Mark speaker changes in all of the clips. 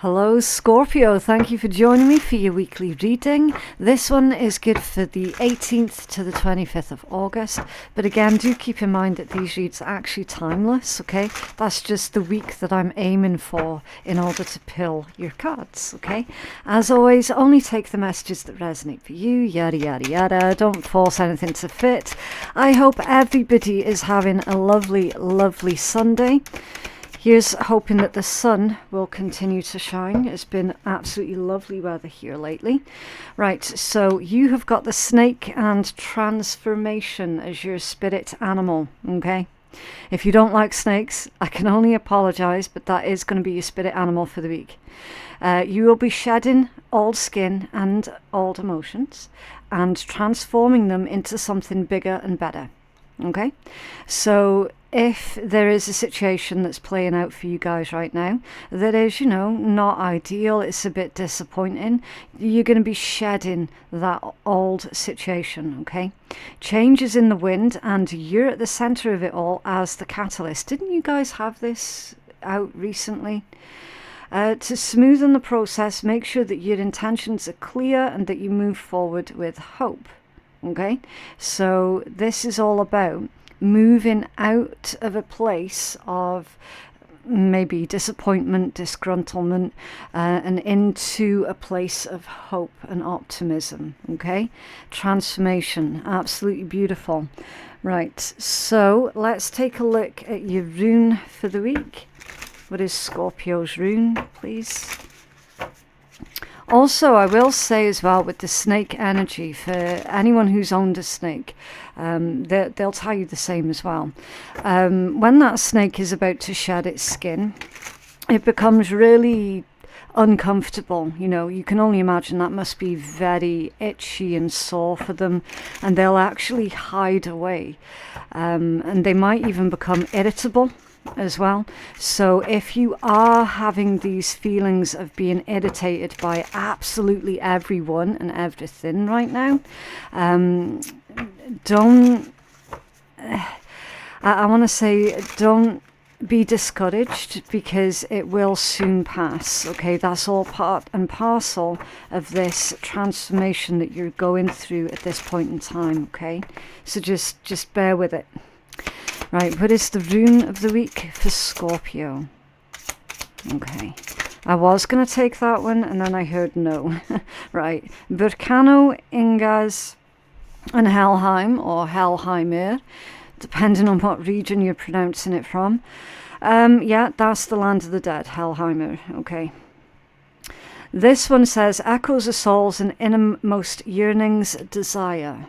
Speaker 1: Hello Scorpio, thank you for joining me for your weekly reading. This one is good for the 18th to the 25th of August, but again do keep in mind that these reads are actually timeless, okay? That's just the week that I'm aiming for in order to pull your cards, okay? As always, only take the messages that resonate for you, yada yada yada, don't force anything to fit. I hope everybody is having a lovely, lovely Sunday. Here's hoping that the sun will continue to shine. It's been absolutely lovely weather here lately. Right, so you have got the snake and transformation as your spirit animal, okay? If you don't like snakes, I can only apologize, but that is going to be your spirit animal for the week. You will be shedding old skin and old emotions and transforming them into something bigger and better, okay? So if there is a situation that's playing out for you guys right now that is, not ideal, it's a bit disappointing, you're going to be shedding that old situation, okay? Change is in the wind and you're at the center of it all as the catalyst. Didn't you guys have this out recently? To smoothen the process, make sure that your intentions are clear and that you move forward with hope, okay? So this is all about moving out of a place of maybe disappointment, disgruntlement, and into a place of hope and optimism, okay? Transformation, absolutely beautiful. Right, so let's take a look at your rune for the week. What is Scorpio's rune, please? Also, I will say as well with the snake energy, for anyone who's owned a snake, they'll tell you the same as well. When that snake is about to shed its skin, it becomes really uncomfortable. You can only imagine that must be very itchy and sore for them, and they'll actually hide away. And they might even become irritable as well. So if you are having these feelings of being irritated by absolutely everyone and everything right now, don't be discouraged, because it will soon pass, okay? That's all part and parcel of this transformation that you're going through at this point in time, okay? So just bear with it. Right, what is the rune of the week for Scorpio? Okay, I was going to take that one and then I heard no. Right, Burkano, Ingaz and Helheim, or Helheimer, depending on what region you're pronouncing it from. Yeah, that's the land of the dead, Helheimer, okay. This one says, echoes of souls and innermost yearnings, desire.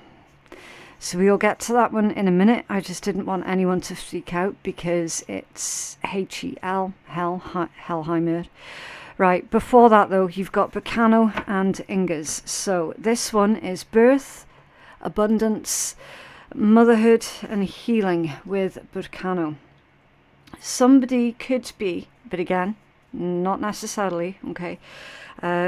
Speaker 1: So we'll get to that one in a minute. I just didn't want anyone to freak out because it's H-E-L, Helheimer. Right, before that though, you've got Bacano and Ingers. So this one is birth, abundance, motherhood and healing with Burkano. Somebody could be, but again, not necessarily, okay,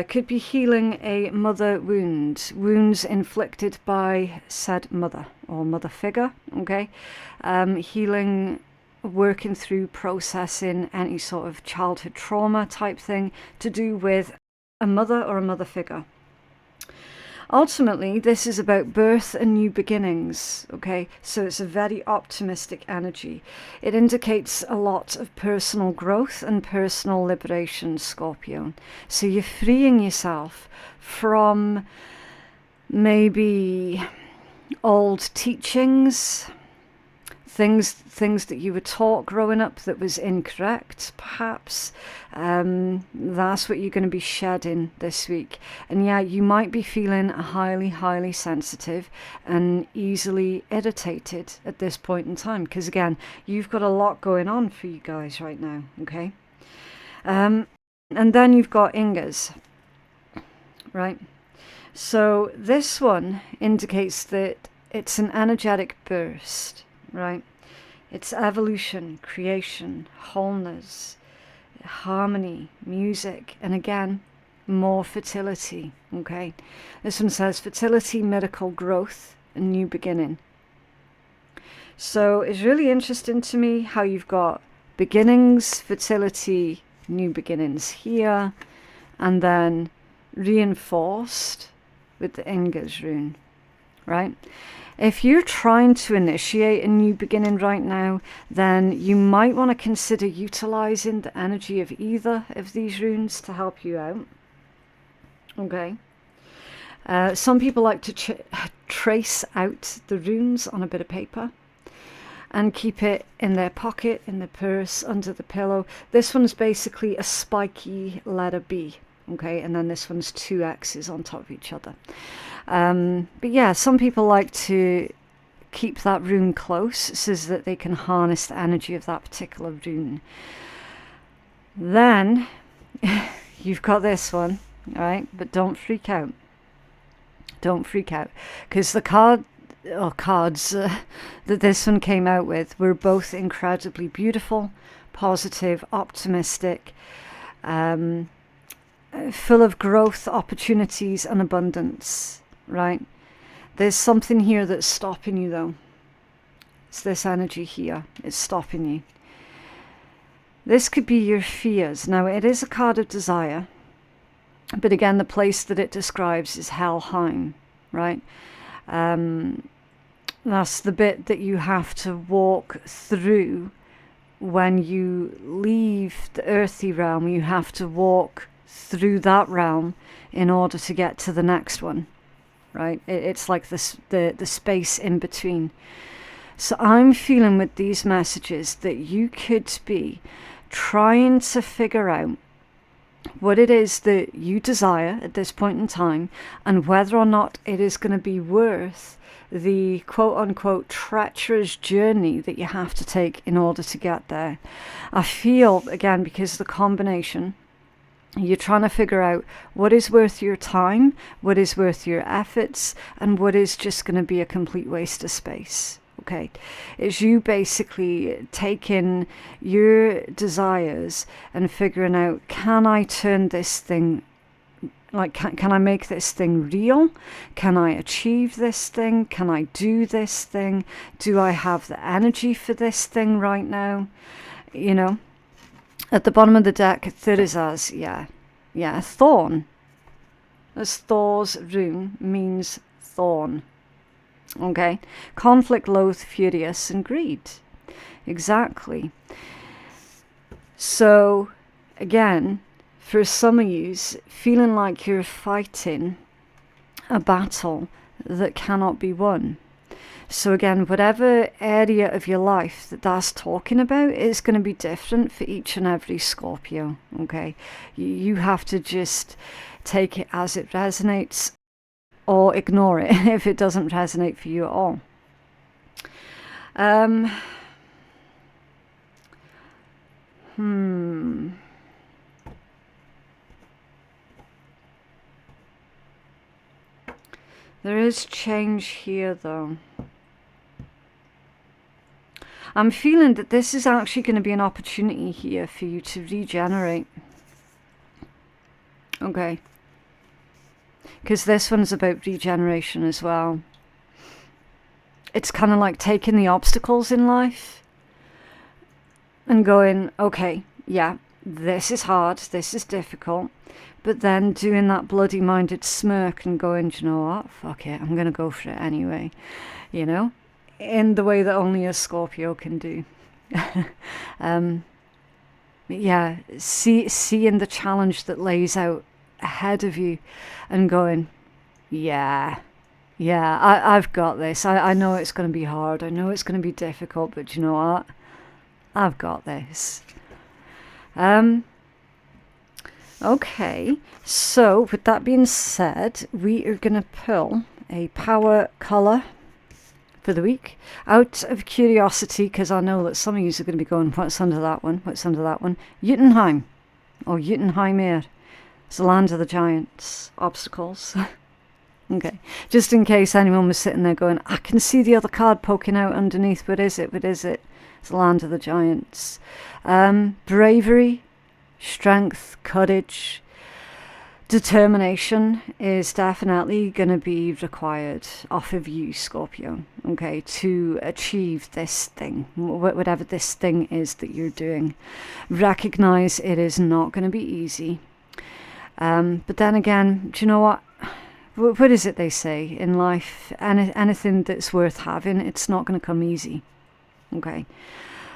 Speaker 1: could be healing a mother wounds inflicted by said mother or mother figure, okay? Healing, working through, processing any sort of childhood trauma type thing to do with a mother or a mother figure. Ultimately, this is about birth and new beginnings, okay? So it's a very optimistic energy. It indicates a lot of personal growth and personal liberation, Scorpio. So you're freeing yourself from maybe old teachings, things that you were taught growing up that was incorrect, perhaps. That's what you're going to be shedding this week. And yeah, you might be feeling highly, highly sensitive and easily irritated at this point in time, because again, you've got a lot going on for you guys right now, okay? And then you've got Ingers, right? So this one indicates that it's an energetic burst, right? It's evolution, creation, wholeness, harmony, music, and again, more fertility, okay? This one says fertility, miracle, growth, and new beginning. So it's really interesting to me how you've got beginnings, fertility, new beginnings here, and then reinforced with the Inga's rune, right? If you're trying to initiate a new beginning right now, then you might want to consider utilizing the energy of either of these runes to help you out. Okay. Some people like to trace out the runes on a bit of paper and keep it in their pocket, in their purse, under the pillow. This one's basically a spiky letter B, okay, and then this one's 2 X's on top of each other. But yeah, some people like to keep that rune close so that they can harness the energy of that particular rune. Then you've got this one, all right, but don't freak out. Don't freak out, because the cards that this one came out with were both incredibly beautiful, positive, optimistic, full of growth, opportunities, and abundance, right? There's something here that's stopping you, though. It's this energy here. It's stopping you. This could be your fears. Now, it is a card of desire, but again, the place that it describes is Helheim, right? That's the bit that you have to walk through when you leave the earthy realm. You have to walk through that realm in order to get to the next one, right? It's like the space in between. So I'm feeling with these messages that you could be trying to figure out what it is that you desire at this point in time, and whether or not it is going to be worth the quote-unquote treacherous journey that you have to take in order to get there. I feel, again, because of the combination, you're trying to figure out what is worth your time, what is worth your efforts, and what is just going to be a complete waste of space. Okay, it's you basically taking your desires and figuring out, can I turn this thing, like, can I make this thing real? Can I achieve this thing? Can I do this thing? Do I have the energy for this thing right now? You know, at the bottom of the deck, there is as, thorn. As Thor's rune means thorn. Okay, conflict, loath, furious, and greed. Exactly. So, again, for some of you, feeling like you're fighting a battle that cannot be won. So again, whatever area of your life that that's talking about is going to be different for each and every Scorpio. Okay, you have to just take it as it resonates, or ignore it if it doesn't resonate for you at all. There is change here, though. I'm feeling that this is actually going to be an opportunity here for you to regenerate. Okay. Because this one's about regeneration as well. It's kind of like taking the obstacles in life and going, okay, yeah, this is hard, this is difficult, but then doing that bloody-minded smirk and going, do you know what, fuck it, I'm going to go for it anyway, you know, in the way that only a Scorpio can do. Yeah, seeing the challenge that lays out ahead of you and going, yeah, I've got this. I know it's going to be hard. I know it's going to be difficult, but you know what? I've got this. Okay, so with that being said, we are going to pull a power colour for the week out of curiosity, because I know that some of you are going to be going, what's under that one? What's under that one? Jotunheim, or Jotunheimir. It's the land of the giants. Obstacles. Okay. Just in case anyone was sitting there going, I can see the other card poking out underneath. What is it? What is it? It's the land of the giants. Bravery, strength, courage, determination is definitely going to be required off of you, Scorpio. Okay. To achieve this thing, whatever this thing is that you're doing. Recognize it is not going to be easy. But then again, do you know what? What is it they say in life? Anything that's worth having, it's not going to come easy. Okay.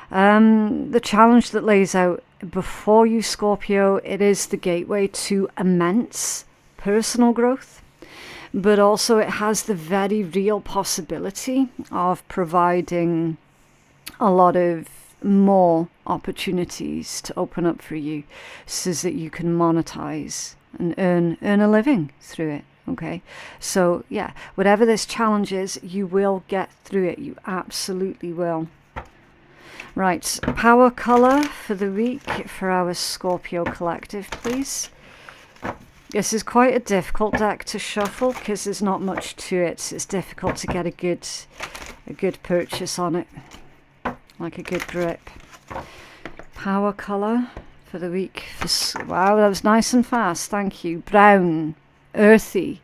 Speaker 1: The challenge that lays out before you, Scorpio, it is the gateway to immense personal growth, but also it has the very real possibility of providing a lot of more opportunities to open up for you so that you can monetize and earn a living through it. Okay, so yeah, whatever this challenge is, you will get through it. You absolutely will. Right, power color for the week for our Scorpio collective, please. This is quite a difficult deck to shuffle because there's not much to it. It's difficult to get a good purchase on it, like a good grip. Power color for the week. Wow, that was nice and fast. Thank you. Brown. Earthy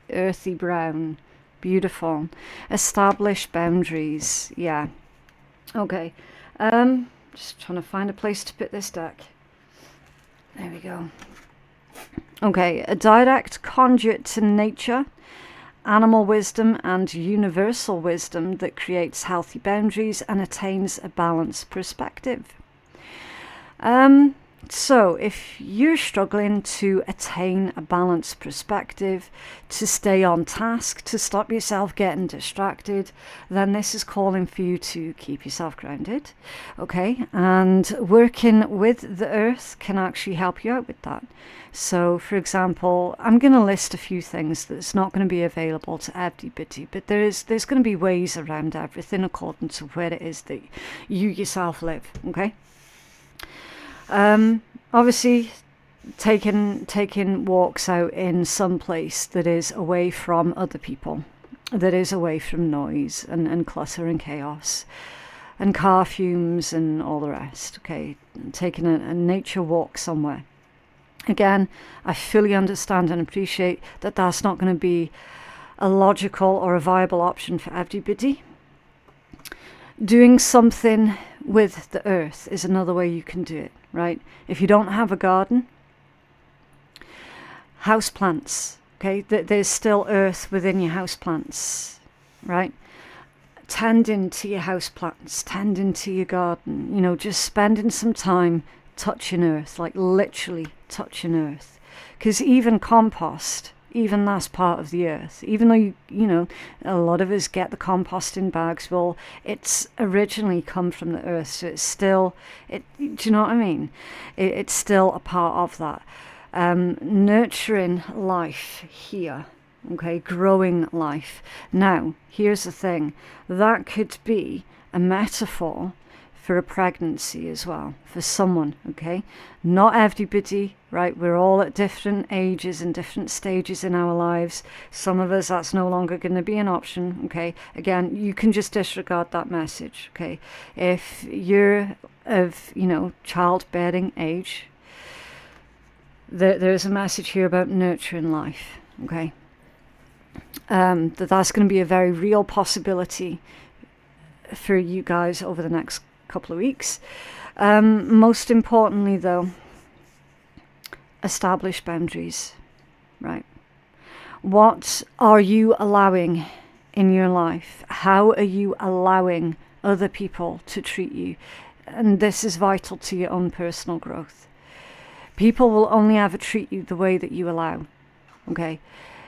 Speaker 1: brown. Beautiful. Establish boundaries. Yeah. Okay. Just trying to find a place to put this deck. There we go. Okay, a direct conduit to nature, animal wisdom and universal wisdom that creates healthy boundaries and attains a balanced perspective. So if you're struggling to attain a balanced perspective, to stay on task, to stop yourself getting distracted, then this is calling for you to keep yourself grounded, okay? And working with the earth can actually help you out with that. So, for example, I'm going to list a few things that's not going to be available to everybody, but there's going to be ways around everything according to where it is that you yourself live, okay? Obviously taking walks out in some place that is away from other people, that is away from noise and clutter and chaos and car fumes and all the rest. Okay, taking a nature walk somewhere. Again, I fully understand and appreciate that that's not going to be a logical or a viable option for everybody. Doing something with the earth is another way you can do it, right? If you don't have a garden, houseplants, okay? There's still earth within your houseplants, right? Tending to your houseplants, tending to your garden, you know, just spending some time touching earth, like literally touching earth. Because even compost, even that's part of the earth. Even though, you know, a lot of us get the compost in bags, well, it's originally come from the earth, so it's still, do you know what I mean? It's still a part of that. Nurturing life here, okay, growing life. Now, here's the thing, that could be a metaphor for a pregnancy as well, for someone, okay? Not everybody, right? We're all at different ages and different stages in our lives. Some of us, that's no longer going to be an option, okay? Again, you can just disregard that message, okay? If you're of, you know, childbearing age, there's a message here about nurturing life, okay? That's going to be a very real possibility for you guys over the next couple of weeks. Most importantly, though, establish boundaries, right? What are you allowing in your life? How are you allowing other people to treat you? And this is vital to your own personal growth. People will only ever treat you the way that you allow, okay?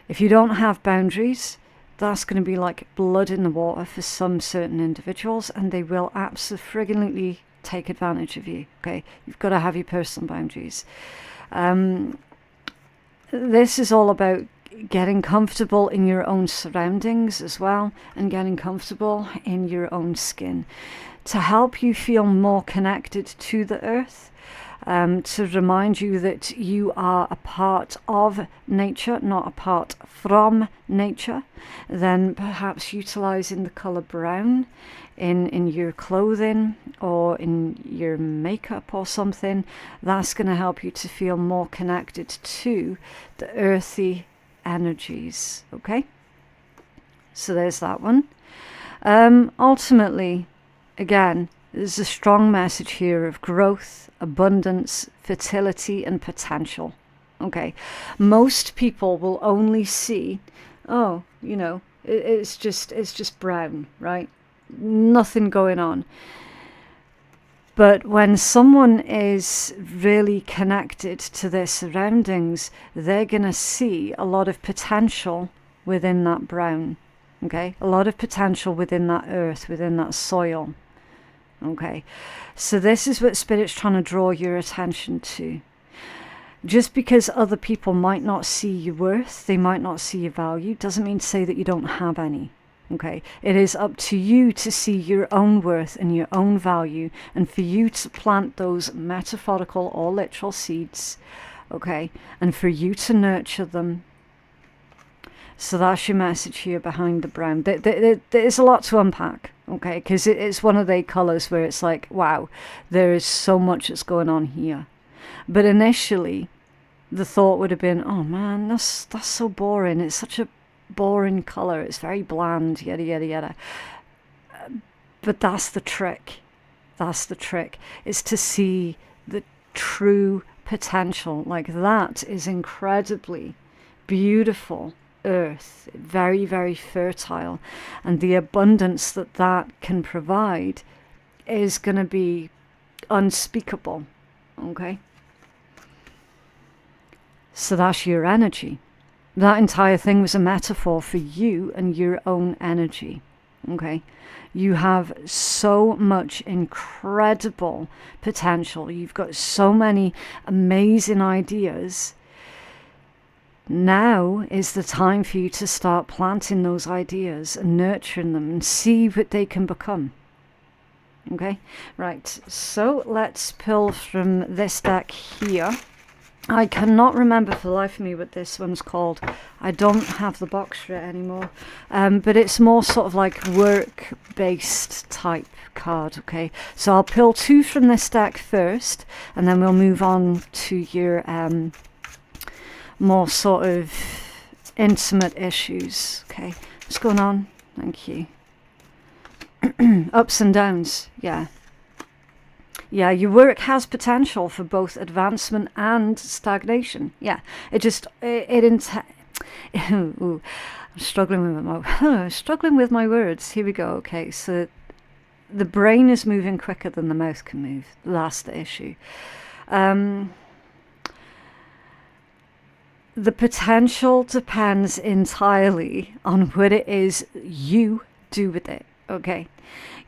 Speaker 1: If you don't have boundaries, that's going to be like blood in the water for some certain individuals, and they will absolutely take advantage of you, okay? You've got to have your personal boundaries. This is all about getting comfortable in your own surroundings as well, and getting comfortable in your own skin to help you feel more connected to the earth. To remind you that you are a part of nature, not a part from nature, then perhaps utilizing the color brown in your clothing or in your makeup or something, that's going to help you to feel more connected to the earthy energies, okay? So there's that one. Ultimately, again, there's a strong message here of growth, abundance, fertility, and potential. Okay, most people will only see, oh, it's just brown, right? Nothing going on. But when someone is really connected to their surroundings, they're gonna see a lot of potential within that brown. Okay, a lot of potential within that earth, within that soil. Okay, so this is what Spirit's trying to draw your attention to. Just because other people might not see your worth, they might not see your value, doesn't mean to say that you don't have any. Okay, it is up to you to see your own worth and your own value, and for you to plant those metaphorical or literal seeds, okay, and for you to nurture them. So that's your message here behind the brown. There's a lot to unpack, okay, because it's one of the colours where it's like, wow, there is so much that's going on here. But initially, the thought would have been, oh man, that's so boring. It's such a boring colour. It's very bland, yada, yada, yada. But that's the trick. That's the trick. Is to see the true potential. Like, that is incredibly beautiful earth. Very, very fertile. And the abundance that can provide is going to be unspeakable. Okay? So that's your energy. That entire thing was a metaphor for you and your own energy. Okay? You have so much incredible potential. You've got so many amazing ideas. Now is the time for you to start planting those ideas and nurturing them and see what they can become. Okay? Right. So let's pull from this deck here. I cannot remember for the life of me what this one's called. I don't have the box for it anymore. But it's more sort of like work-based type card, okay? So I'll pull 2 from this deck first, and then we'll move on to your more sort of intimate issues, okay? What's going on? Thank you. Ups and downs, yeah. Yeah, your work has potential for both advancement and stagnation. Yeah, I'm struggling with my words. Here we go. Okay, so the brain is moving quicker than the mouth can move. That's the issue. The potential depends entirely on what it is you do with it. Okay.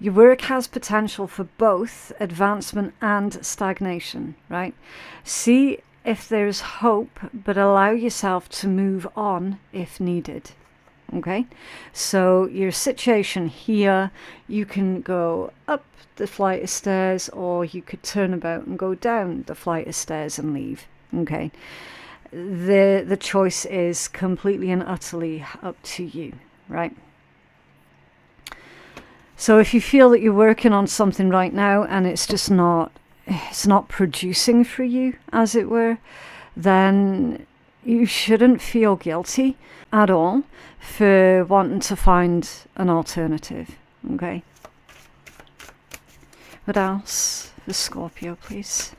Speaker 1: Your work has potential for both advancement and stagnation, right? See if there's hope, but allow yourself to move on if needed, okay? So your situation here, you can go up the flight of stairs, or you could turn about and go down the flight of stairs and leave, okay? The choice is completely and utterly up to you, right? So if you feel that you're working on something right now and it's not producing for you, as it were, then you shouldn't feel guilty at all for wanting to find an alternative, okay? What else? The Scorpio, please.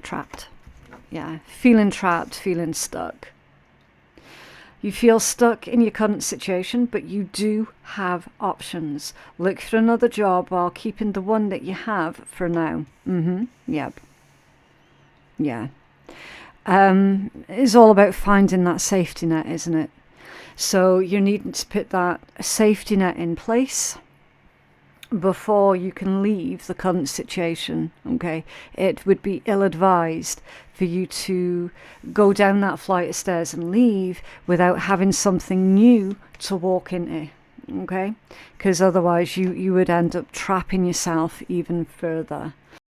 Speaker 1: Trapped. Yeah, feeling trapped, feeling stuck. You feel stuck in your current situation, but you do have options. Look for another job while keeping the one that you have for now. Yep. Yeah. It's all about finding that safety net, isn't it? So you're needing to put that safety net in place before you can leave the current situation, okay? It would be ill-advised for you to go down that flight of stairs and leave without having something new to walk into, okay? Because otherwise you would end up trapping yourself even further.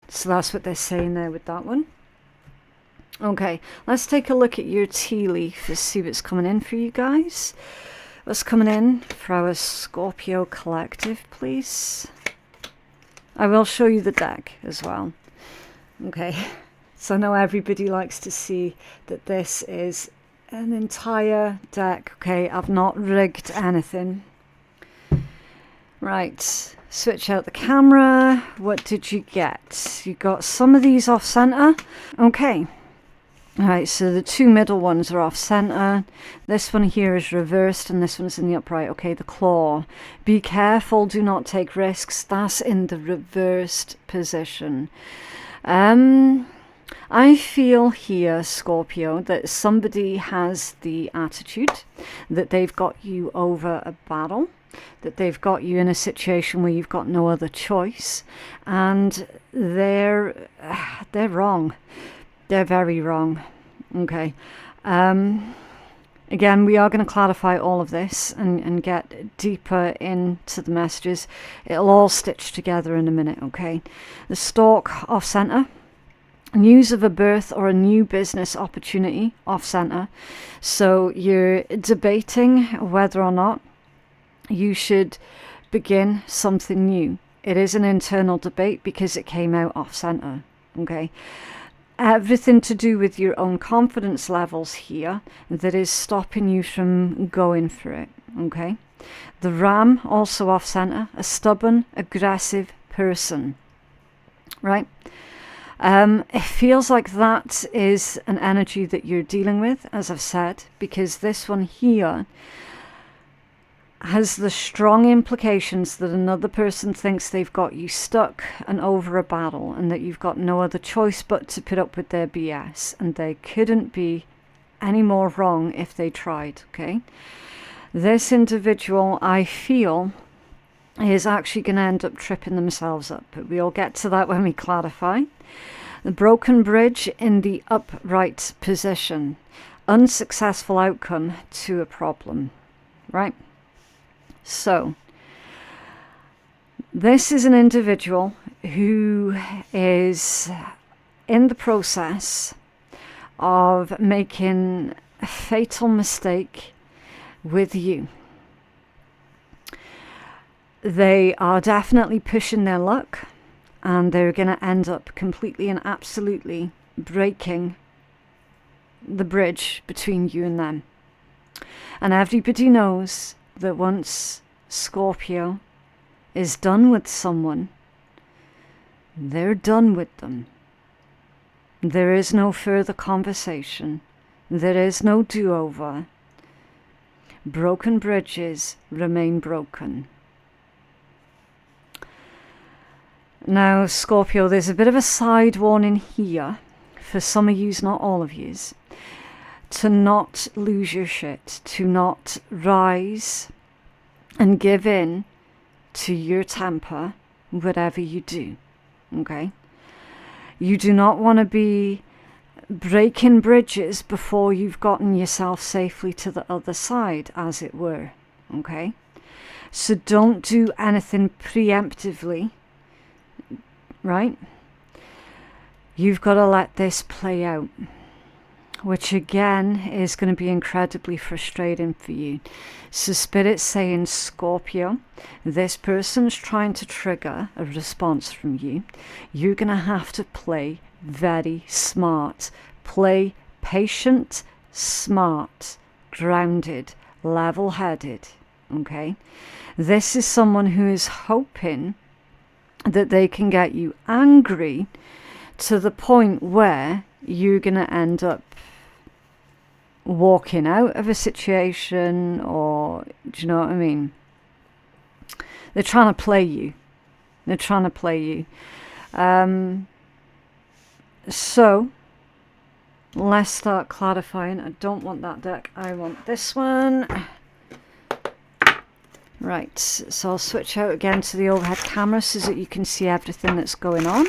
Speaker 1: So that's what they're saying there with that one. Okay, let's take a look at your tea leaf to see what's coming in for you guys. What's coming in for our Scorpio collective, please? I will show you the deck as well. Okay, so I know everybody likes to see that this is an entire deck. Okay, I've not rigged anything. Right, switch out the camera. What did you get? You got some of these off center. Okay. Alright, so the two middle ones are off center. This one here is reversed and this one's in the upright. Okay, the claw. Be careful, do not take risks. That's in the reversed position. I feel here, Scorpio, that somebody has the attitude that they've got you over a battle, that they've got you in a situation where you've got no other choice, and they're wrong. They're very wrong. Okay. Again, we are going to clarify all of this and get deeper into the messages. It'll all stitch together in a minute, okay? The Stork off center. News of a birth or a new business opportunity off center. So you're debating whether or not you should begin something new. It is an internal debate because it came out off center, okay? Everything to do with your own confidence levels here that is stopping you from going for it, okay? The Ram, also off center, a stubborn, aggressive person, right? It feels like that is an energy that you're dealing with, as I've said, because this one here has the strong implications that another person thinks they've got you stuck and over a battle and that you've got no other choice but to put up with their BS, and they couldn't be any more wrong if they tried, okay? This individual, I feel, is actually going to end up tripping themselves up, but we'll get to that when we clarify. The broken bridge in the upright position. Unsuccessful outcome to a problem, right? So, this is an individual who is in the process of making a fatal mistake with you. They are definitely pushing their luck, and they're going to end up completely and absolutely breaking the bridge between you and them. And everybody knows that once Scorpio is done with someone, they're done with them. There is no further conversation. There is no do-over. Broken bridges remain broken. Now, Scorpio, there's a bit of a side warning here for some of yous, not all of yous, to not lose your shit, to not rise and give in to your temper, whatever you do, okay? You do not want to be breaking bridges before you've gotten yourself safely to the other side, as it were, okay? So don't do anything preemptively, right? You've got to let this play out, which again is going to be incredibly frustrating for you. So Spirit's saying, Scorpio, this person's trying to trigger a response from you. You're going to have to play very smart. Play patient, smart, grounded, level-headed, okay? This is someone who is hoping that they can get you angry to the point where you're going to end up walking out of a situation, or do you know what I mean? They're trying to play you. They're trying to play you. So let's start clarifying. I don't want that deck. I want this one. Right, so I'll switch out again to the overhead camera so that you can see everything that's going on.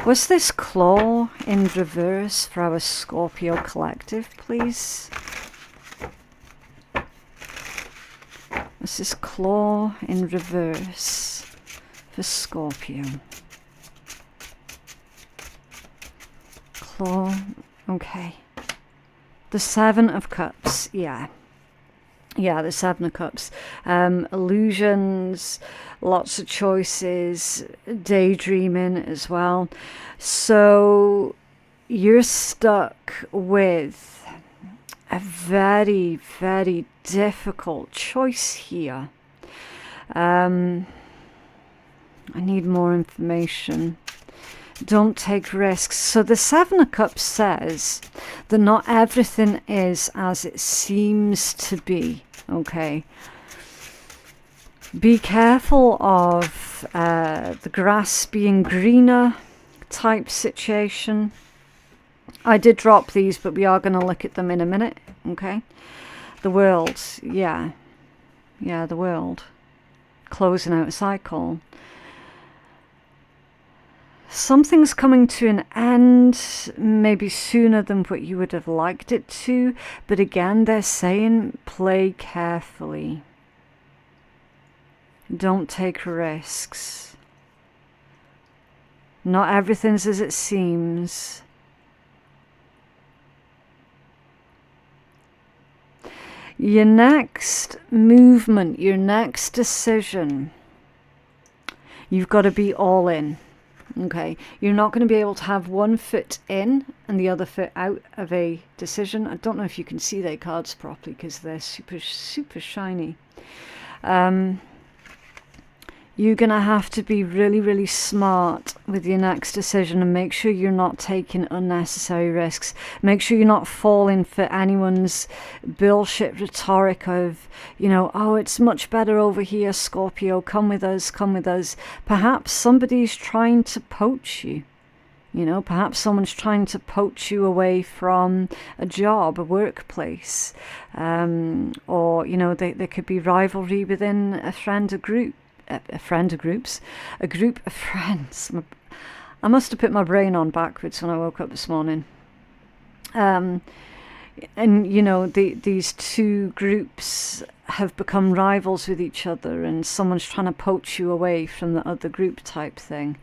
Speaker 1: Was this claw in reverse for our Scorpio collective, please? Was this claw in reverse for Scorpio? Claw, okay. The Seven of Cups, yeah. Yeah, the Seven of Cups. Illusions, lots of choices, daydreaming as well. So you're stuck with a very, very difficult choice here. I need more information. Don't take risks. So the Seven of Cups says that not everything is as it seems to be. Okay. Be careful of the grass being greener type situation. I did drop these, but we are going to look at them in a minute. Okay. The world. Yeah. Yeah, the world. Closing out a cycle. Something's coming to an end, maybe sooner than what you would have liked it to. But again, they're saying play carefully. Don't take risks. Not everything's as it seems. Your next movement, your next decision, you've got to be all in. Okay, you're not going to be able to have one foot in and the other foot out of a decision. I don't know if you can see their cards properly because they're super shiny. You're going to have to be really smart with your next decision and make sure you're not taking unnecessary risks. Make sure you're not falling for anyone's bullshit rhetoric of, you know, oh, it's much better over here, Scorpio, come with us, come with us. Perhaps somebody's trying to poach you. You know, perhaps someone's trying to poach you away from a job, a workplace. Or, you know, there could be rivalry within a friend, a group. A group of friends. I must have put my brain on backwards when I woke up this morning. And you know, these two groups have become rivals with each other, and someone's trying to poach you away from the other group type thing.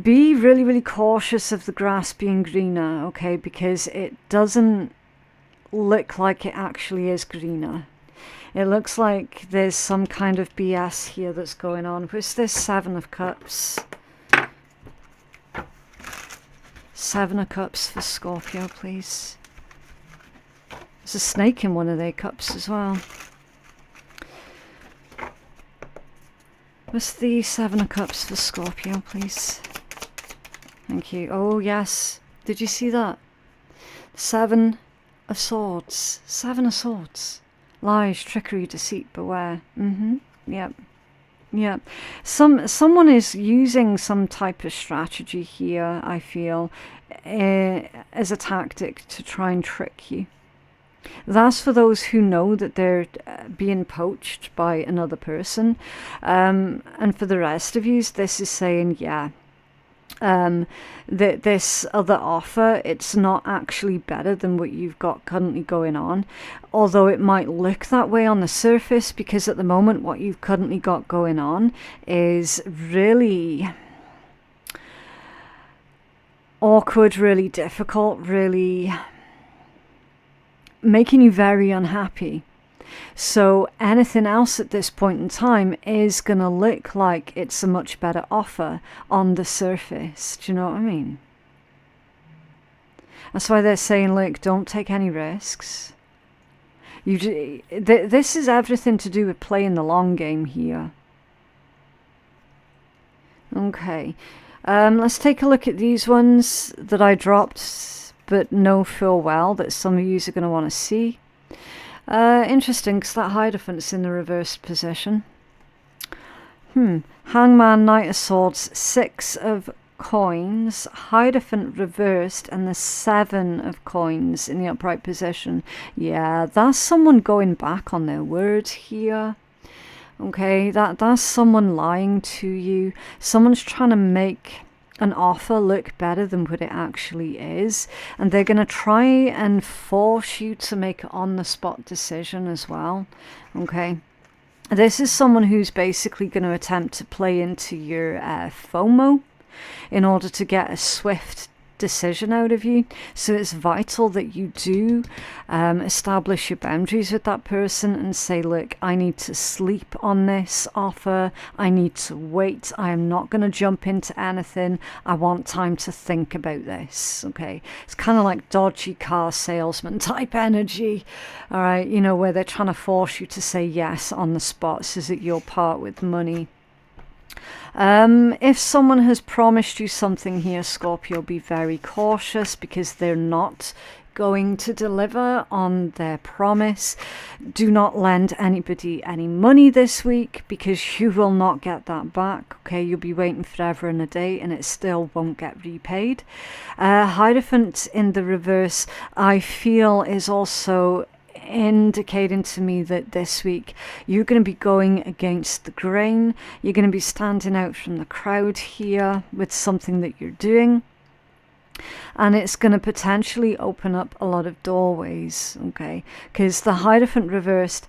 Speaker 1: Be really cautious of the grass being greener, okay, because it doesn't look like it actually is greener. It looks like there's some kind of BS here that's going on. Where's this Seven of Cups? Seven of Cups for Scorpio, please. There's a snake in one of their cups as well. What's the Seven of Cups for Scorpio, please? Thank you. Oh, yes. Did you see that? Seven of Swords. Seven of Swords. Lies, trickery, deceit, beware. Yep. Someone is using some type of strategy here, I feel, as a tactic to try and trick you. That's for those who know that they're being poached by another person. And for the rest of you, this is saying, yeah, that this other offer, it's not actually better than what you've got currently going on, although it might look that way on the surface, because at the moment what you've currently got going on is really awkward, really difficult, really making you very unhappy. So anything else at this point in time is going to look like it's a much better offer on the surface. Do you know what I mean? That's why they're saying, look, don't take any risks. This is everything to do with playing the long game here. Okay. Let's take a look at these ones that I dropped, but know full well that some of you are going to want to see. Interesting, because that Hierophant's in the reversed position. Hangman, Knight of Swords, Six of Coins, Hierophant reversed, and the Seven of Coins in the upright position. Yeah, that's someone going back on their word here. Okay, that's someone lying to you. Someone's trying to make an offer look better than what it actually is, and they're going to try and force you to make an on-the-spot decision as well. Okay, this is someone who's basically going to attempt to play into your FOMO in order to get a swift decision out of you. So it's vital that you do establish your boundaries with that person and say, look, I need to sleep on this offer, I need to wait, I am not going to jump into anything, I want time to think about this. Okay, it's kind of like dodgy car salesman type energy, all right, you know, where they're trying to force you to say yes on the spot so that you'll part with money. If someone has promised you something here, Scorpio, be very cautious because they're not going to deliver on their promise. Do not lend anybody any money this week because you will not get that back. Okay, you'll be waiting forever and a day and it still won't get repaid. Hierophant in the reverse, I feel, is also indicating to me that this week you're going to be going against the grain. You're going to be standing out from the crowd here with something that you're doing, and it's going to potentially open up a lot of doorways. Okay, because the Hierophant reversed,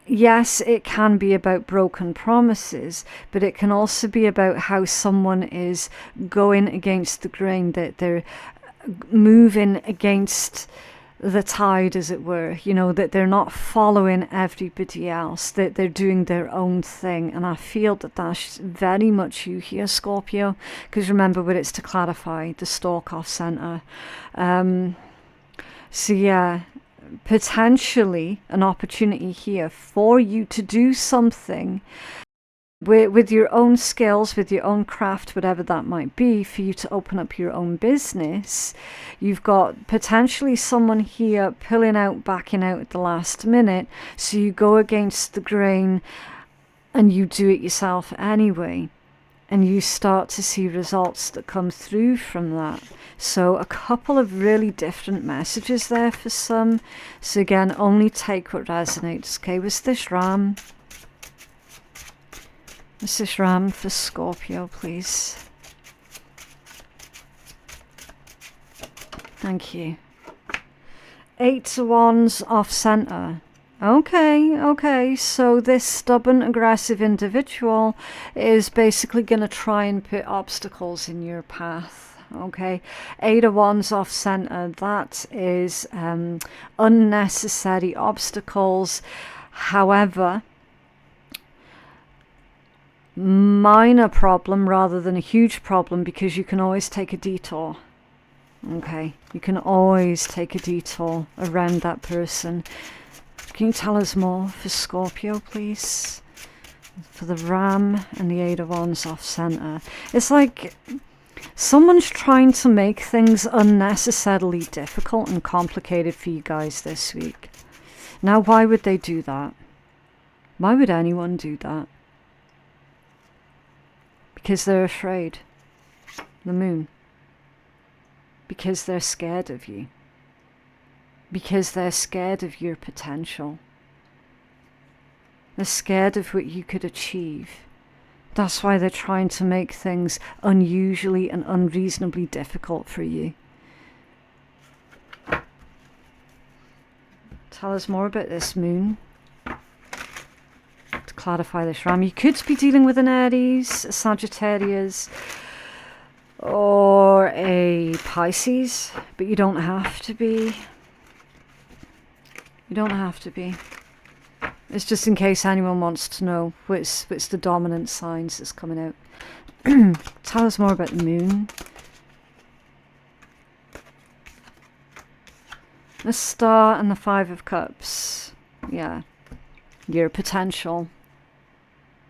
Speaker 1: yes, it can be about broken promises, but it can also be about how someone is going against the grain, that they're moving against the tide, as it were, you know, that they're not following everybody else, that they're doing their own thing. And I feel that that's very much you here, Scorpio, because remember, what it's to clarify, the stalk off center. So yeah, potentially an opportunity here for you to do something with your own skills, with your own craft, whatever that might be, for you to open up your own business. You've got potentially someone here pulling out, backing out at the last minute, so you go against the grain and you do it yourself anyway, and you start to see results that come through from that. So a couple of really different messages there for some. So again, only take what resonates. Okay, was this Ram? This is Ram for Scorpio, please. Thank you. 8 of Wands off center. Okay, so this stubborn, aggressive individual is basically going to try and put obstacles in your path. Okay, 8 of Wands off center, that is unnecessary obstacles. However, minor problem rather than a huge problem, because you can always take a detour. Okay, you can always take a detour around that person. Can you tell us more for Scorpio, please? For the Ram and the 8 of Wands off center. It's like someone's trying to make things unnecessarily difficult and complicated for you guys this week. Now, why would they do that? Why would anyone do that? Because they're afraid. The Moon. Because they're scared of you. Because they're scared of your potential. They're scared of what you could achieve. That's why they're trying to make things unusually and unreasonably difficult for you. Tell us more about this Moon. To clarify this Ram, you could be dealing with an Aries, a Sagittarius, or a Pisces, but you don't have to be. You don't have to be. It's just in case anyone wants to know which the dominant signs that's coming out. Tell us more about the Moon. The Star and the 5 of Cups. Yeah. Your potential.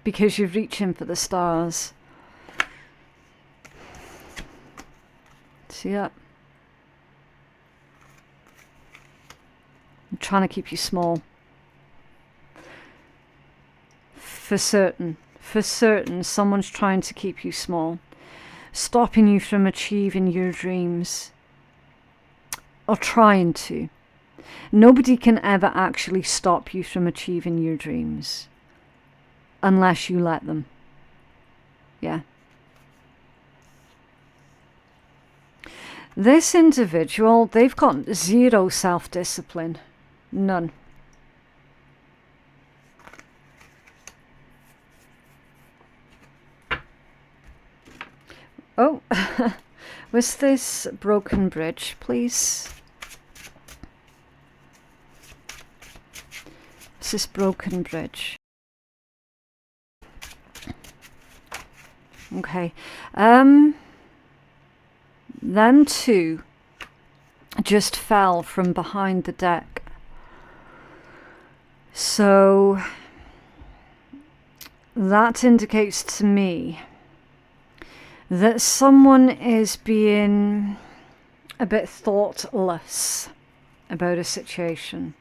Speaker 1: Because you're reaching for the stars. See that? I'm trying to keep you small. For certain, someone's trying to keep you small. Stopping you from achieving your dreams. Or trying to. Nobody can ever actually stop you from achieving your dreams. Unless you let them. Yeah. This individual, they've got zero self-discipline. None. Oh, was this broken bridge, please? Is this broken bridge? Okay. Them two just fell from behind the deck. So that indicates to me that someone is being a bit thoughtless about a situation.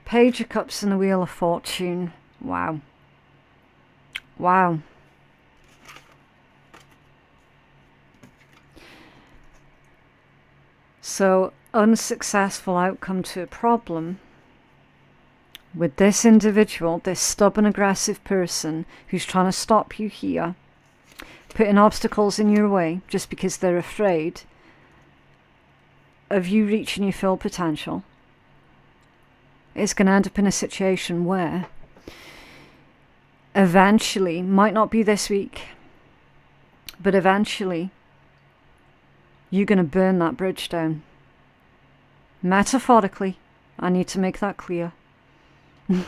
Speaker 1: Page of Cups and the Wheel of Fortune. Wow. Wow. So, unsuccessful outcome to a problem with this individual, this stubborn, aggressive person who's trying to stop you here, putting obstacles in your way just because they're afraid of you reaching your full potential. It's going to end up in a situation where eventually, might not be this week, but eventually you're going to burn that bridge down. Metaphorically, I need to make that clear. You're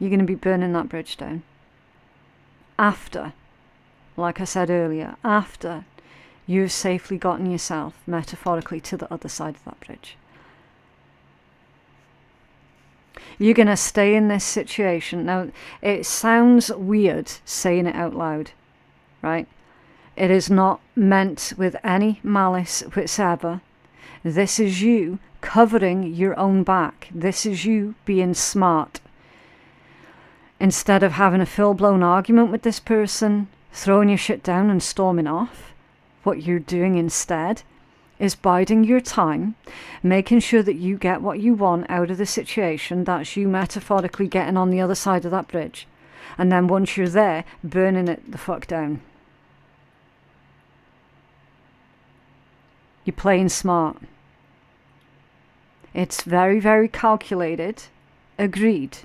Speaker 1: going to be burning that bridge down. After, like I said earlier, after you've safely gotten yourself, metaphorically, to the other side of that bridge. You're going to stay in this situation. Now, it sounds weird saying it out loud, right? It is not meant with any malice whatsoever. This is you covering your own back. This is you being smart. Instead of having a full-blown argument with this person, throwing your shit down and storming off, what you're doing instead is biding your time, making sure that you get what you want out of the situation. That's you metaphorically getting on the other side of that bridge. And then once you're there, burning it the fuck down. You're playing smart. It's very, very calculated. Agreed.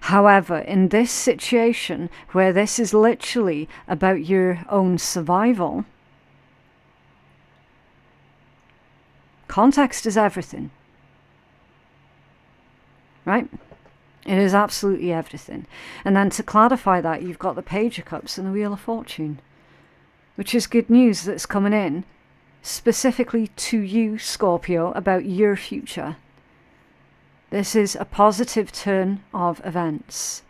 Speaker 1: However, in this situation, where this is literally about your own survival, context is everything. Right? It is absolutely everything. And then to clarify that, you've got the Page of Cups and the Wheel of Fortune, which is good news that's coming in specifically to you, Scorpio, about your future. This is a positive turn of events.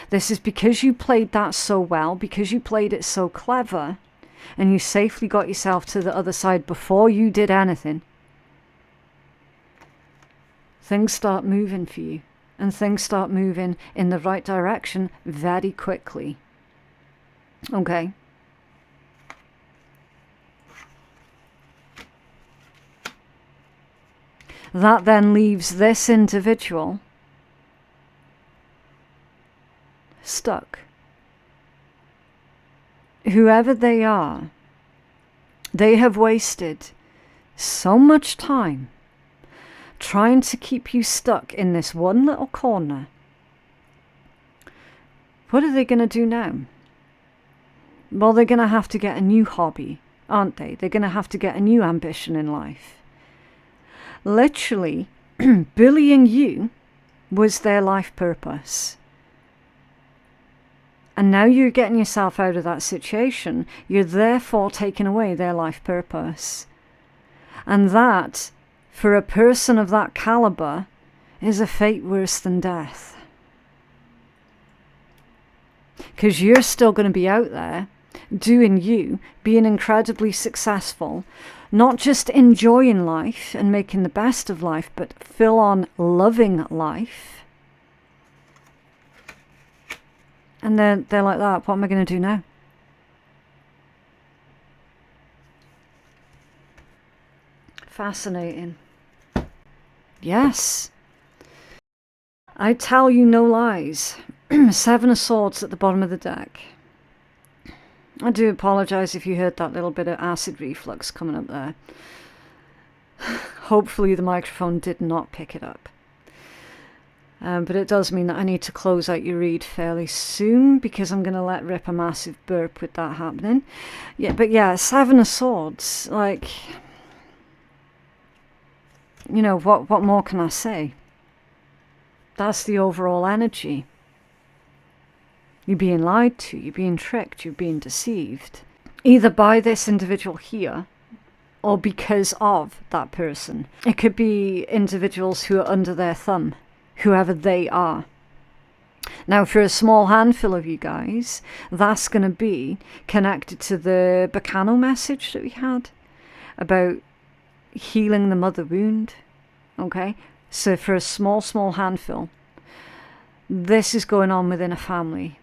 Speaker 1: This is because you played that so well, because you played it so clever, and you safely got yourself to the other side before you did anything. Things start moving for you, and things start moving in the right direction very quickly. Okay? That then leaves this individual stuck. Whoever they are, they have wasted so much time trying to keep you stuck in this one little corner. What are they going to do now? Well, they're going to have to get a new hobby, aren't they? They're going to have to get a new ambition in life. Literally, bullying you was their life purpose. And now you're getting yourself out of that situation. You're therefore taking away their life purpose. And that, for a person of that caliber, is a fate worse than death. Because you're still going to be out there, doing you, being incredibly successful, not just enjoying life and making the best of life, but full on loving life. And they're like that. What am I going to do now? Fascinating. Yes. I tell you no lies. 7 of Swords at the bottom of the deck. I do apologise if you heard that little bit of acid reflux coming up there. Hopefully the microphone did not pick it up. But it does mean that I need to close out your read fairly soon, because I'm going to let rip a massive burp with that happening. Yeah, but yeah, 7 of Swords, like, you know, what more can I say? That's the overall energy. You're being lied to, you're being tricked, you're being deceived. Either by this individual here, or because of that person. It could be individuals who are under their thumb, whoever they are. Now, for a small handful of you guys, that's going to be connected to the Bacano message that we had about healing the mother wound. Okay? So for a small handful, this is going on within a family.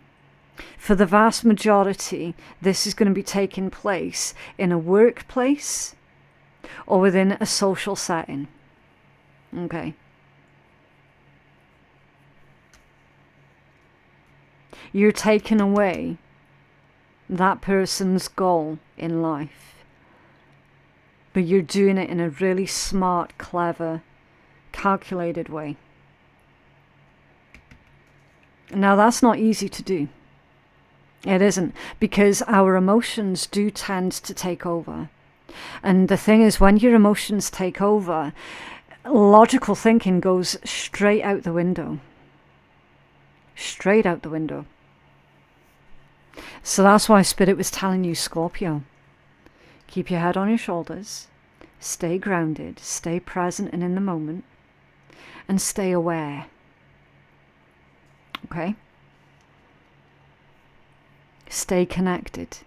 Speaker 1: For the vast majority, this is going to be taking place in a workplace or within a social setting. Okay. You're taking away that person's goal in life, but you're doing it in a really smart, clever, calculated way. Now, that's not easy to do. It isn't, because our emotions do tend to take over. And the thing is, when your emotions take over, logical thinking goes straight out the window. Straight out the window. So that's why Spirit was telling you, Scorpio, keep your head on your shoulders, stay grounded, stay present and in the moment, and stay aware. Okay? Stay connected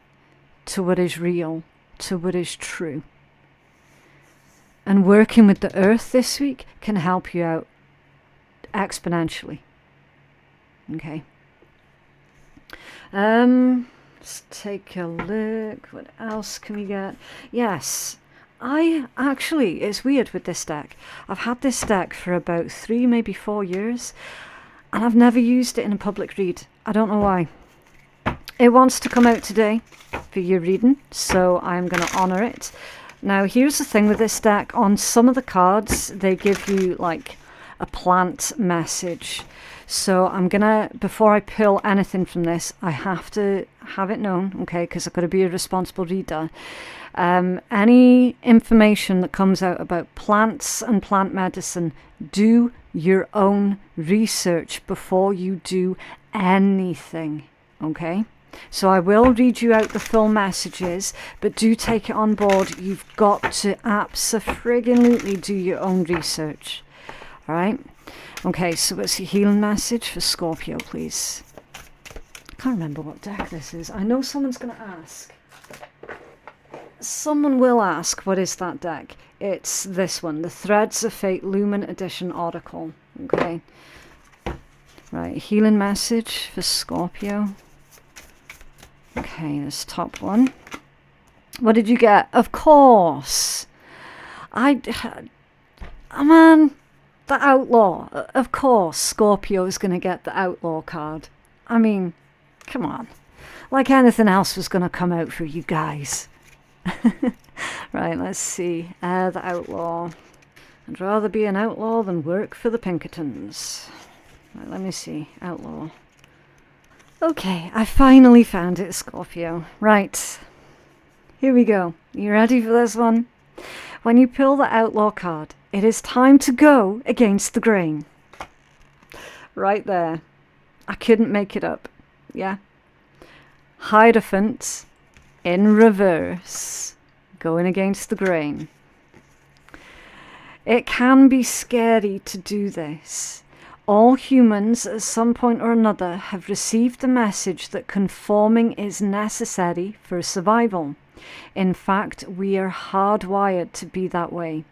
Speaker 1: to what is real, to what is true. And working with the earth this week can help you out exponentially. Okay. Let's take a look. What else can we get? Yes. It's weird with this deck. I've had this deck for about 3, maybe 4 years, and I've never used it in a public read. I don't know why. It wants to come out today for your reading, so I'm going to honor it. Now, here's the thing with this deck. On some of the cards, they give you like a plant message. So I'm going to, before I pull anything from this, I have to have it known, okay, because I've got to be a responsible reader. Any information that comes out about plants and plant medicine, do your own research before you do anything, okay? So I will read you out the full messages, but do take it on board. You've got to abso-friggin-lutely do your own research. All right? Okay, so what's your healing message for Scorpio, please? I can't remember what deck this is. I know someone's going to ask. Someone will ask, what is that deck? It's this one, the Threads of Fate Lumen Edition Oracle. Okay. Right, healing message for Scorpio. Okay, this top one. What did you get? Of course. Man, the Outlaw. Of course, Scorpio is going to get the Outlaw card. I mean, come on. Like anything else was going to come out for you guys. Right, let's see. The Outlaw. I'd rather be an outlaw than work for the Pinkertons. Right, let me see. Outlaw. Okay, I finally found it, Scorpio. Right, here we go. You ready for this one? When you pull the Outlaw card, it is time to go against the grain. Right there. I couldn't make it up. Yeah? Hierophant in reverse, going against the grain. It can be scary to do this. All humans at some point or another have received the message that conforming is necessary for survival. In fact, we are hardwired to be that way.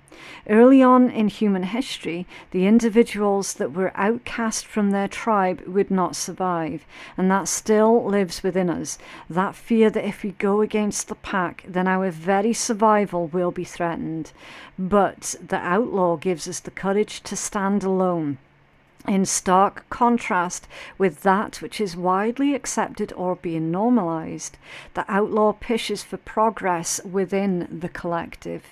Speaker 1: Early on in human history, the individuals that were outcast from their tribe would not survive, and that still lives within us. That fear that if we go against the pack, then our very survival will be threatened. But the outlaw gives us the courage to stand alone. In stark contrast with that which is widely accepted or being normalized, the outlaw pushes for progress within the collective.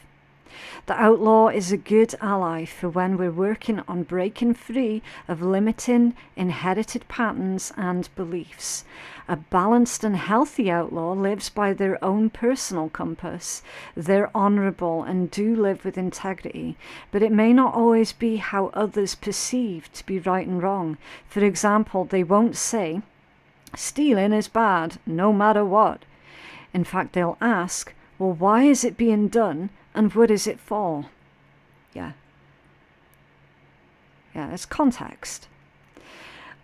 Speaker 1: The outlaw is a good ally for when we're working on breaking free of limiting inherited patterns and beliefs. A balanced and healthy outlaw lives by their own personal compass. They're honourable and do live with integrity, but it may not always be how others perceive to be right and wrong. For example, they won't say, stealing is bad, no matter what. In fact, they'll ask, well, why is it being done? And what is it for? Yeah, it's context.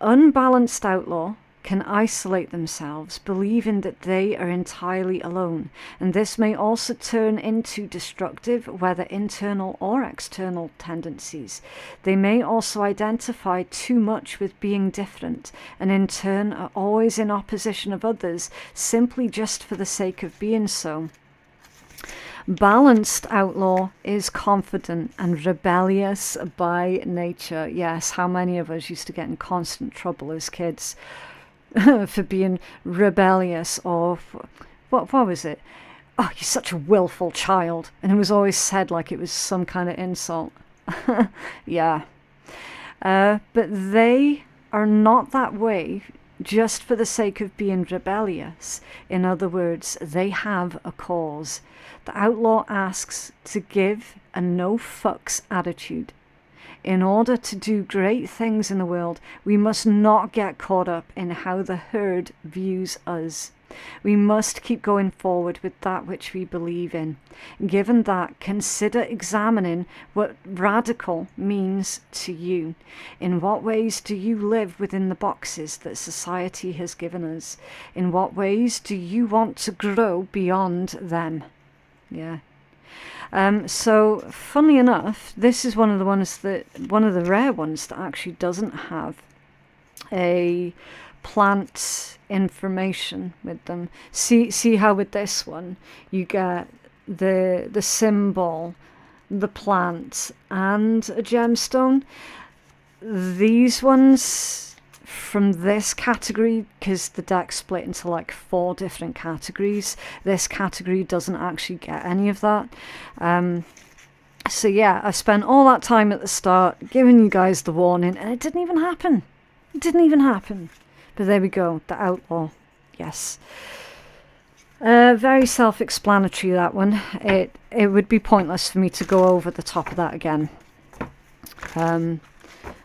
Speaker 1: unbalanced outlaw can isolate themselves, believing that they are entirely alone, and this may also turn into destructive, whether internal or external tendencies. They may also identify too much with being different, and in turn are always in opposition of others, simply just for the sake of being so. Balanced outlaw is confident and rebellious by nature. Yes, how many of us used to get in constant trouble as kids for being rebellious, or what was it? Oh, you're such a willful child. And it was always said like it was some kind of insult. Yeah. But they are not that way just for the sake of being rebellious. In other words, they have a cause. The outlaw asks to give a no fucks attitude. In order to do great things in the world, we must not get caught up in how the herd views us. We must keep going forward with that which we believe in. Given that, consider examining what radical means to you. In what ways do you live within the boxes that society has given us? In what ways do you want to grow beyond them? Yeah. So, funnily enough, this is one of the rare ones that actually doesn't have a plant information with them. See how with this one you get the symbol, the plant, and a gemstone. These ones from this category, because the deck's split into like 4 different categories, this category doesn't actually get any of that. So yeah, I spent all that time at the start giving you guys the warning, and it didn't even happen. But there we go, the outlaw. Yes. Very self-explanatory, that one. It would be pointless for me to go over the top of that again.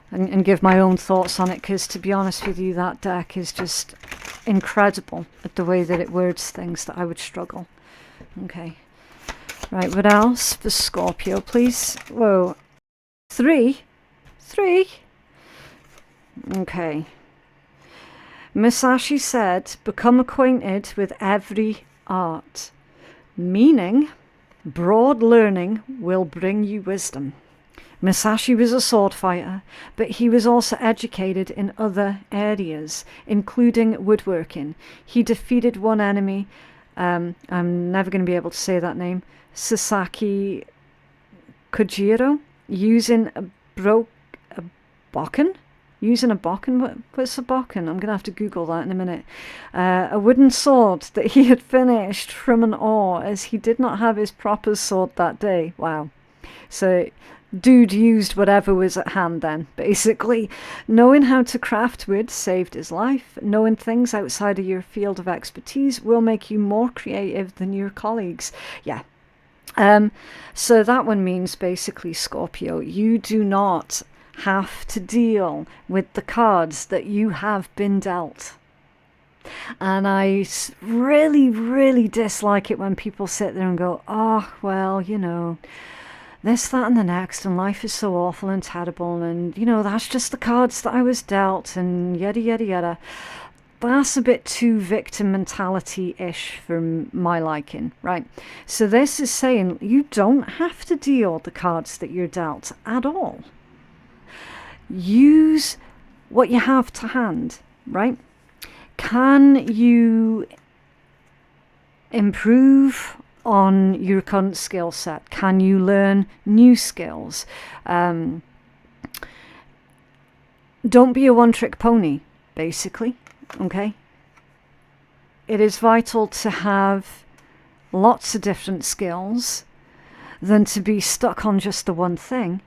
Speaker 1: And give my own thoughts on it, because to be honest with you, that deck is just incredible at the way that it words things that I would struggle. Okay. Right, what else for Scorpio, please? Whoa. 3? Okay. Musashi said, become acquainted with every art, meaning broad learning will bring you wisdom. Musashi was a sword fighter, but he was also educated in other areas, including woodworking. He defeated one enemy, I'm never going to be able to say that name, Sasaki Kojiro, using a bokken? Using a bokken? What's a bokken? I'm going to have to Google that in a minute. A wooden sword that he had finished from an oar, as he did not have his proper sword that day. Wow. So dude used whatever was at hand then, basically. Knowing how to craft wood saved his life. Knowing things outside of your field of expertise will make you more creative than your colleagues. Yeah. So that one means basically, Scorpio, you do not have to deal with the cards that you have been dealt. And I really, really dislike it when people sit there and go, oh, well, you know, this, that, and the next, and life is so awful and terrible, and, you know, that's just the cards that I was dealt, and yada, yada, yada. That's a bit too victim mentality-ish for my liking, right? So this is saying you don't have to deal the cards that you're dealt at all. Use what you have to hand, right? Can you improve on your current skill set? Can you learn new skills? Don't be a one-trick pony, basically, okay? It is vital to have lots of different skills than to be stuck on just the one thing,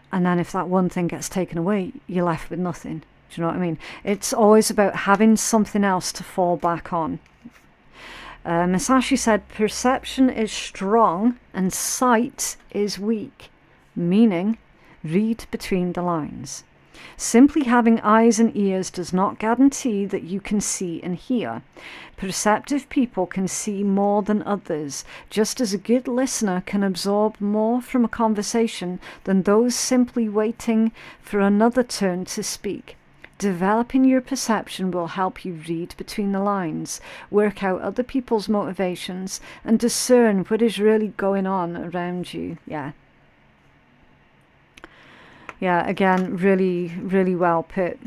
Speaker 1: and then if that one thing gets taken away, you're left with nothing. Do you know what I mean? It's always about having something else to fall back on. Musashi said, perception is strong and sight is weak, meaning read between the lines. Simply having eyes and ears does not guarantee that you can see and hear. Perceptive people can see more than others, just as a good listener can absorb more from a conversation than those simply waiting for another turn to speak. Developing your perception will help you read between the lines, work out other people's motivations, and discern what is really going on around you. Yeah, again, really, really well put.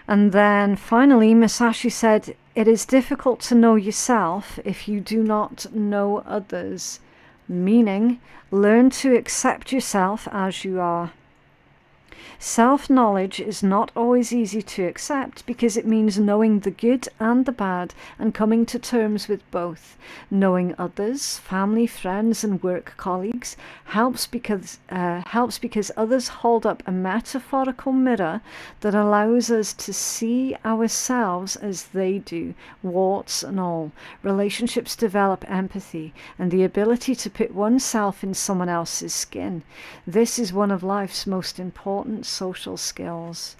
Speaker 1: And then finally, Masashi said, it is difficult to know yourself if you do not know others. Meaning, learn to accept yourself as you are. Self-knowledge is not always easy to accept because it means knowing the good and the bad and coming to terms with both. Knowing others, family, friends and work colleagues helps because others hold up a metaphorical mirror that allows us to see ourselves as they do, warts and all. Relationships develop empathy and the ability to put oneself in someone else's skin. This is one of life's most important social skills.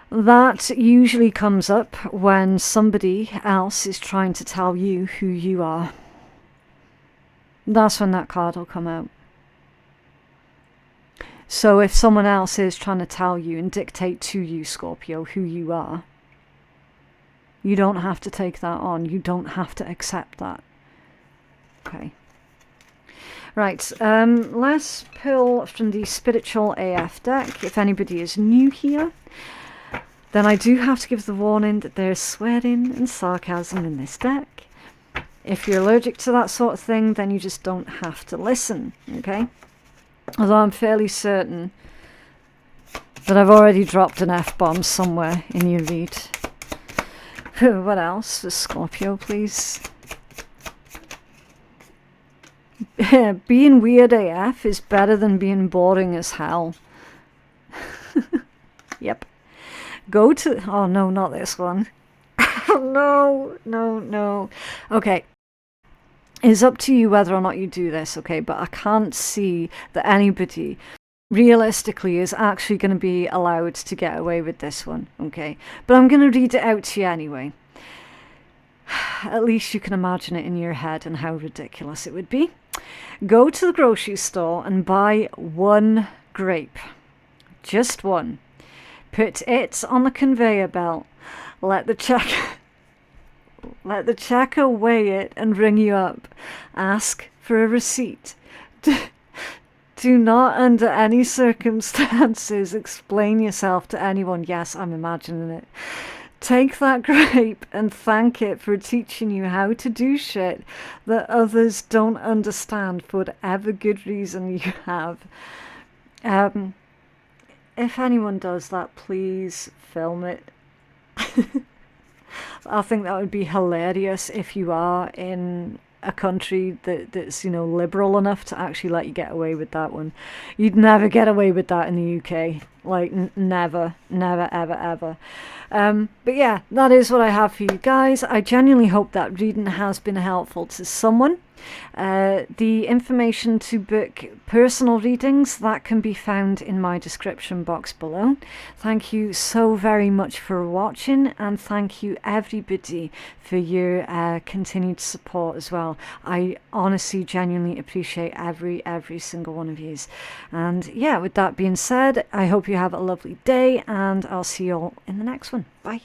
Speaker 1: That usually comes up when somebody else is trying to tell you who you are. That's when that card will come out. So if someone else is trying to tell you and dictate to you, Scorpio, who you are, you don't have to take that on. You don't have to accept that. Okay. Right, let's pull from the Spiritual AF deck. If anybody is new here, then I do have to give the warning that there's swearing and sarcasm in this deck. If you're allergic to that sort of thing, then you just don't have to listen, okay? Although I'm fairly certain that I've already dropped an F-bomb somewhere in your read. What else for Scorpio, please? Being weird AF is better than being boring as hell. Yep. Go to... Oh, no, not this one. No. Okay. It's up to you whether or not you do this, okay? But I can't see that anybody realistically is actually going to be allowed to get away with this one, okay? But I'm going to read it out to you anyway. At least you can imagine it in your head and how ridiculous it would be. Go to the grocery store and buy one grape. Just one. Put it on the conveyor belt. Let the checker weigh it and ring you up. Ask for a receipt. Do not under any circumstances explain yourself to anyone. Yes, I'm imagining it. Take that grape and thank it for teaching you how to do shit that others don't understand for whatever good reason you have. If anyone does that, please film it. I think that would be hilarious if you are in a country that's, you know, liberal enough to actually let you get away with that one. You'd never get away with that in the UK. Like, never, ever. But yeah, that is what I have for you guys. I genuinely hope that reading has been helpful to someone. The information to book personal readings, that can be found in my description box below. Thank you so very much for watching, and thank you everybody for your continued support as well. I honestly genuinely appreciate every single one of yous. And yeah, with that being said, I hope you have a lovely day, and I'll see you all in the next one. Bye.